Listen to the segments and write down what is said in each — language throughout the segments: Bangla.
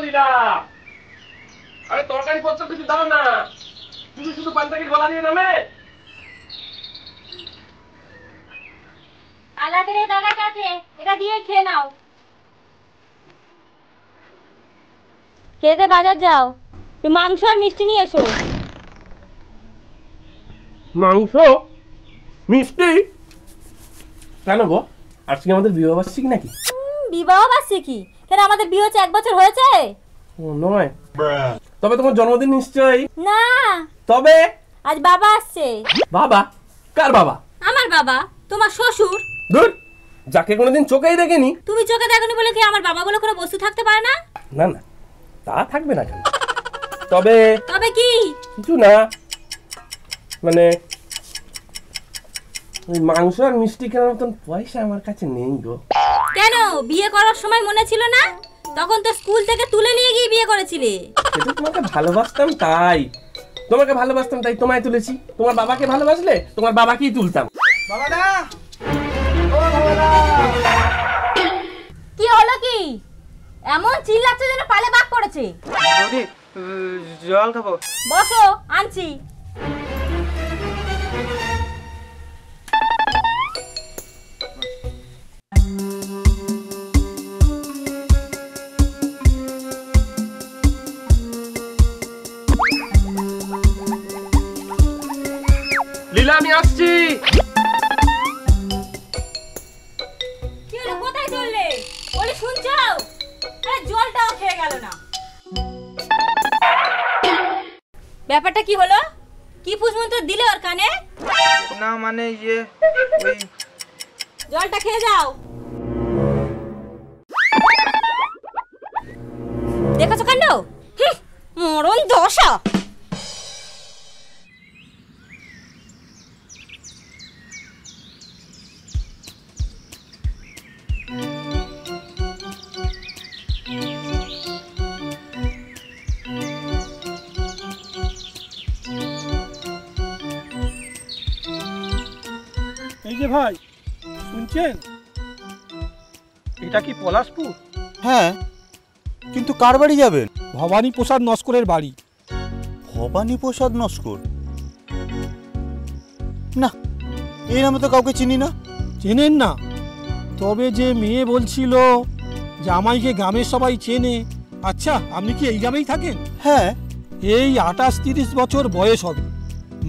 লীলা, আরে তরকারি পত্র কিছু দাও না, শুধু শুধু পান্তাকে গলা দিয়ে নামে। আলাদা দাদা কাছে এটা দিয়ে খেয়ে নাও। খেতে বাজার যাও, মাংস আর মিষ্টি নিয়ে এসো। মাংস মিষ্টি কেন গো? আজকে আমাদের বিবাহ বার্ষিক নাকি? বিবাহ বার্ষিকী কেন? আমাদের বিয়ে হচ্ছে 1 বছর হয়েছে। নয়, তবে তোমার জন্মদিন নিশ্চয়ই। না, তবে আজ বাবা আসছে। বাবা? কার বাবা? আমার বাবা, তোমার শ্বশুর। ধুর, যাকে কোনোদিন চোখেই দেখেনি। তুমি চোখে দেখনি বলে কি আমার বাবা বলে কোনো বস্তু থাকতে পারে না? না না, তা থাকবে না কেন? তবে তবে কি? কিছু না, মানে ওই মাংস আর মিষ্টি কেনার মতন পয়সা আমার কাছে নেই গো। কেন, বিয়ে করার সময় মনে ছিল না? তখন তো স্কুল থেকে তুলে নিয়ে গিয়ে বিয়ে করেছিলে। সেটা তোমাকে ভালোবাসতাম তাই, তোমাকে ভালোবাসতাম তাই তোমায় তুলেছি। তোমার বাবাকে ভালোবাসলে তোমার বাবাকেই তুলতাম। বাবাদা, ও বাবাদা, কি হলো কি? এমন চিল্লাচ্ছে যেন পালে বাঘ পড়েছে। বৌদি জল খাবো। বসো, আনছি। লীলা, আমি আসছি। কি হলো, কোথায় চললে? বলি শুনছো? আরে জলটাও খেয়ে গেল না। ব্যাপারটা কি হলো? কি পুষ্পমন্ত্র দিলে ওর কানে? না মানে ওই জলটা খেয়ে যাও। দেখেছো কাণ্ড? মরণ দশা। এই যে ভাই, শুনছেন? এটা কি পলাশপুর? হ্যাঁ, কিন্তু কার বাড়ি যাবেন? ভবানী প্রসাদ নস্করের বাড়ি। ভবানী প্রসাদ নস্কর? না, এই নামে তো কাউকে চিনি না। চেনেন না? তবে যে মেয়ে বলছিল জামাইকে গ্রামের সবাই চেনে। আচ্ছা, আপনি কি এই গ্রামেই থাকেন? হ্যাঁ। এই 28-30 বছর বয়স হবে,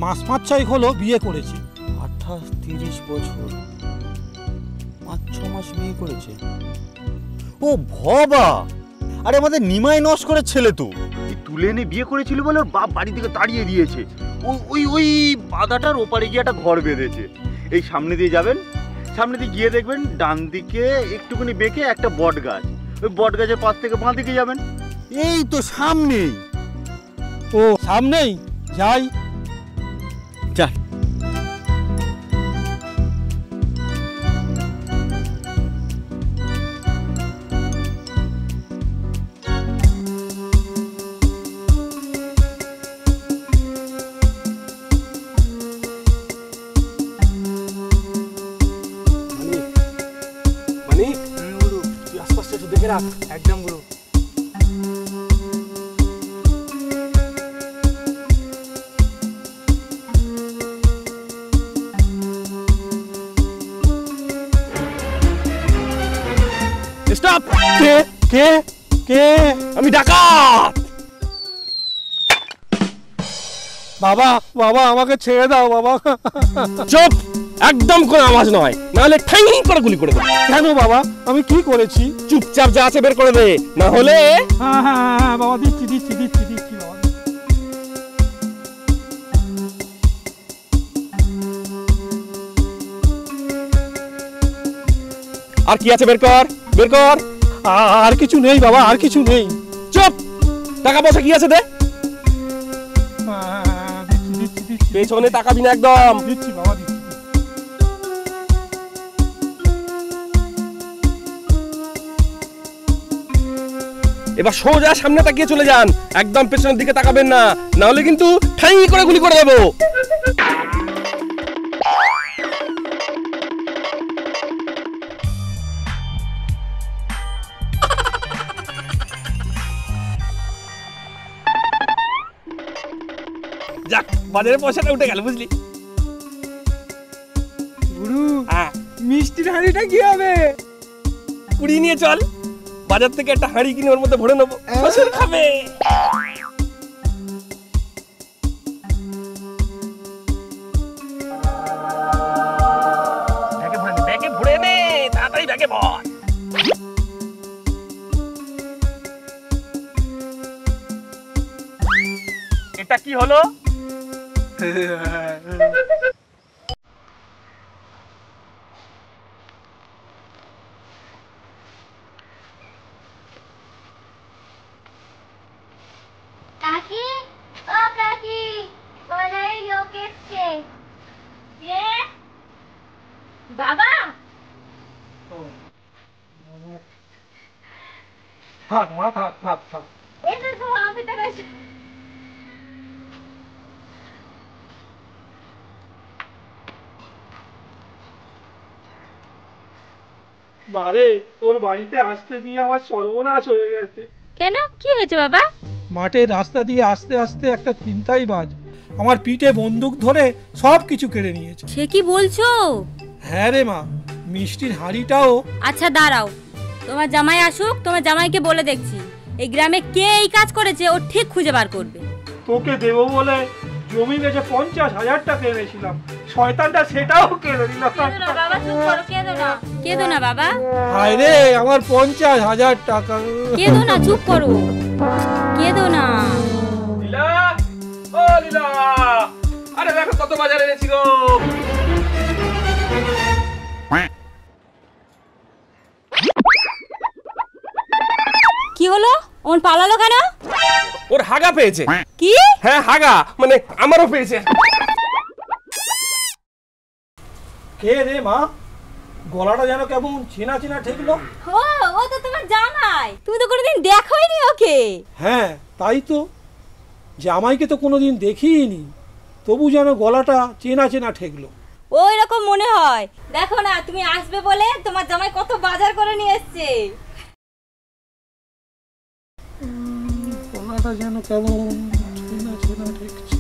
মাস 5-6 হলো বিয়ে করেছে। 28-30 বছর, 5-6 মাস বিয়ে করেছে। ও ভবা, আরে আমাদের নিমাই নস্করের ছেলে তো। এই তুলে এনে বিয়ে করেছিল বলে ওর বাপ বাড়ি থেকে তাড়িয়ে দিয়েছে। ওই বাদাটার ওপারে গিয়ে একটা ঘর বেঁধেছে। এই সামনে দিয়ে যাবেন, সামনে দিয়ে গিয়ে দেখবেন ডান দিকে একটুখানি বেঁকে একটা বট গাছ। ওই বট গাছের পাশ থেকে বাঁ দিকে যাবেন, এই তো সামনেই। ও সামনেই, যাই। যা। একদম গুরু। স্টপ! কে কে কে? আমি ডাকাত। বাবা, বাবা আমাকে ছেড়ে দাও বাবা। চুপ, একদম কোনো আওয়াজ নয়, নাহলে ঠাই করে গুলি করে দেব। কেন বাবা, আমি কি করেছি? চুপচাপ যা আছে বের করে দে, না হলে। হ্যাঁ হ্যাঁ হ্যাঁ বাবা, দিচ্ছি দিচ্ছি দিচ্ছি দিচ্ছি বাবা। আর কি আছে বের কর, বের কর। আর কিছু নেই বাবা, আর কিছু নেই। চুপ, টাকা পয়সা কি আছে দে। দিচ্ছি দিচ্ছি দিচ্ছি। পেছনে তাকাবি না একদম। দিচ্ছি বাবা, দিচ্ছি। এবার সোজা সামনে তাকিয়ে চলে যান, একদম পেছনের দিকে তাকাবেন না, না হলে কিন্তু ঠাই করে গুলি করে দেবো। যাক বাজারের পয়সাটা উঠে গেল বুঝলি। গুরু হ্যাঁ মিষ্টির হাঁড়িটা কি হবে? কুড়িয়ে নিয়ে চল, বাজার থেকে একটা হাঁড়ি কিনে ওর মধ্যে ভরে নেবো, শ্বশুর খাবে। ব্যাগে ভরে নে, তাড়াতাড়ি ব্যাগে ভর। এটা কি হলো? কাকি, ও কাকি, বলাই লোক এসছে। এ বাবা থাক মা, থাক থাক থাক। এটা তো আমি তো গেছি। বারে, তোর বাড়িতে আসতে দিয়ে আমার সর্বনাশ হয়ে গেছে। কেন কি হয়েছে বাবা? মাঠের রাস্তা দিয়ে আস্তে আস্তে একটা ছিনতাই বাজ আমার পিঠে বন্দুক ধরে সব কিছু কেড়ে নিয়েছে। সে কি বলছো? হ্যাঁ রে মা, মিষ্টির হাঁড়িটাও। আচ্ছা দাঁড়াও, তোমার জামাই আসুক, তোমার জামাইকে বলে দেখছি এই গ্রামে কে এই কাজ করেছে ও ঠিক খুঁজে বার করবে। তোকে দেবো বলে জমি বেচে 50,000 টাকা এনেছিলাম, শয়তানটা সেটাও কেড়ে নিল। বাবা চুপ করো, কেঁদো না বাবা, হায় রে আমার 50,000 টাকা। কেঁদো না, চুপ করো, কেঁদো না। লীলা, ও লীলা, আরে দেখো কত বাজার এনেছি গো। কি হলো? ওন পালালো কেন? ওর হাগা পেয়েছে। কি? হ্যাঁ হাগা, মানে আমারও পেয়েছে। কে রে মা? গলাটা যেন কেমন চেনা চেনা ঠেকলো। ও তো তোমার জামাই, তুমি তো কোনোদিন দেখোইনি ওকে। হ্যাঁ তাই তো, জামাইকে তো কোনোদিন দেখিনি, তবু যেন গলাটা চেনা চেনা ঠেকলো। ওই রকম মনে হয়। দেখো না, তুমি আসবে বলে তোমার জামাই কত বাজার করে নিয়ে এসেছে। গলাটা যেন কেমন চেনা চেনা ঠেকছে।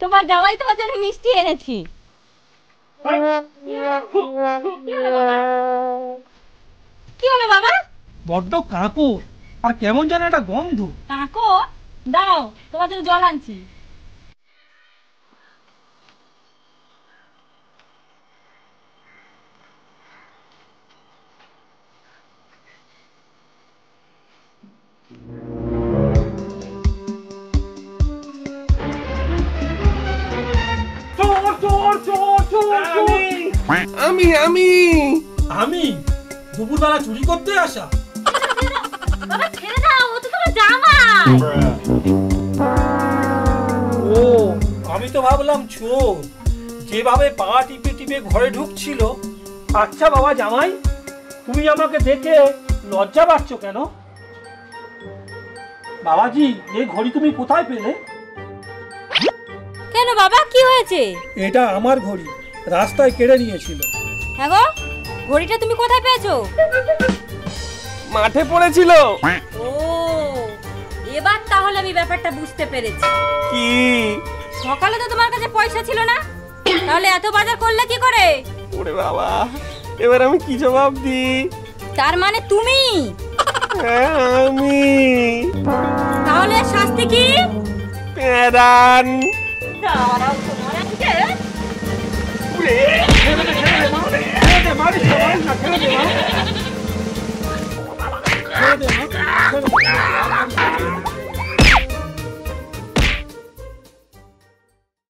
তোমার জামাই তোমার জন্য মিষ্টি এনেছি। কি হলো বাবা? বড্ড কাঁপো, আর কেমন যেন একটা গন্ধ। কাকো দাও, তোমার জন্য জল আনছি। আমি আমি আমি দুপুরবেলা চুরি করতে আসা? বাবা ছেড়ে দাও, ও তো তোমার জামাই। ও, আমি তো ভাবলাম চোর, যেভাবে পা টিপে টিপে ঘরে ঢুকছিল। আচ্ছা বাবা জামাই, তুমি আমাকে দেখে লজ্জা পাচ্ছ কেন? বাবাজি, এই ঘড়ি তুমি কোথায় পেলে? কেন বাবা, কি হয়েছে? এটা আমার ঘড়ি, রাস্তায় কেড়ে নিয়েছিল। হ্যাঁ গো, ঘড়িটা তুমি কোথায় পেয়েছো? মাঠে পড়েছিল। ও, এবার তাহলে আমি ব্যাপারটা বুঝতে পেরেছি। কি? সকালে তো তোমার কাছে পয়সা ছিল না, তাহলে এত বাজার করলে কি করে? ওরে বাবা, এবার আমি কি জবাব দিই? তার মানে তুমি? হ্যাঁ আমি। তাহলে শাস্তি কি? পেরান। দাঁড়াও তোমার আজকে। ছেড়ে দে, ছেড়ে দে, মারিস না, মারিস না, ছেড়ে দে।